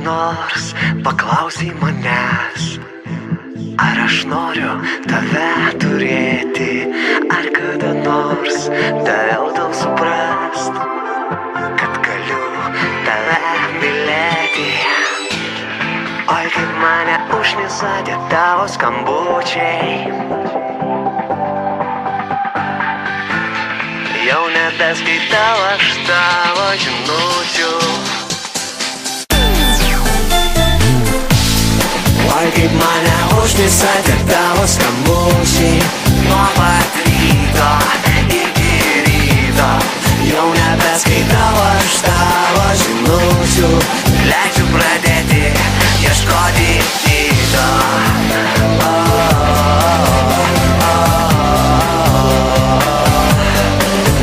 Nors paklausai manęs, ar aš noriu tave turėti, ar kada nors daviau tau suprast, kad galiu tave mylėti. Oi, kaip mane užknisa tie tavo skambučiai, jau nebeskaitau aš tavo žinučių. Oi, kaip mane užknisa tie tavo skambučiai, nuo pat ryto iki ryto, jau nebeskaitau aš tavo žinučių, leidžiu pradėti ieškoti kito.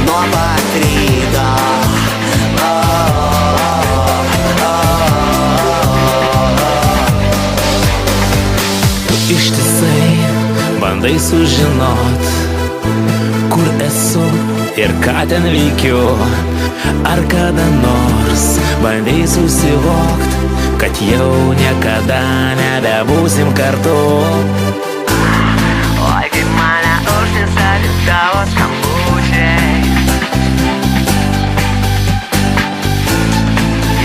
Nuo pat ryto. Ištisai bandai sužinot, kur esu ir ką ten veikiu. Ar kada nors bandai susivokt, kad jau niekada nebebūsim kartu. Oi, kaip mane užknisa tie tavo skambučiai,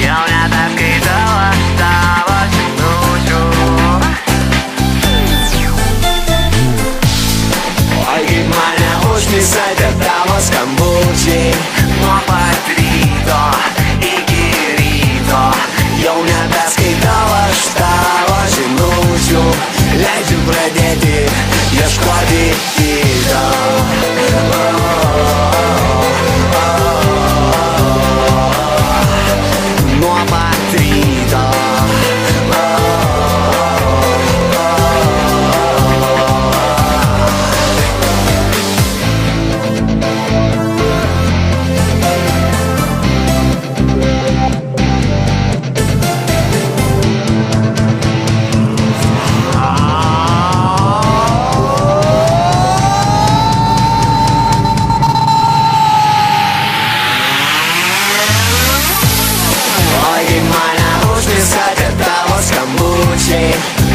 jau nebeskaitau aš tavo žinučių. Oi, kaip mane užknisa tie tavo skambučiai, nuo pat ryto iki ryto, jau nebeskaitau aš tavo žinučių, leidžiu pradėti ieškoti kito. Nuo pat ryto.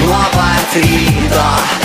Nuo pat ryto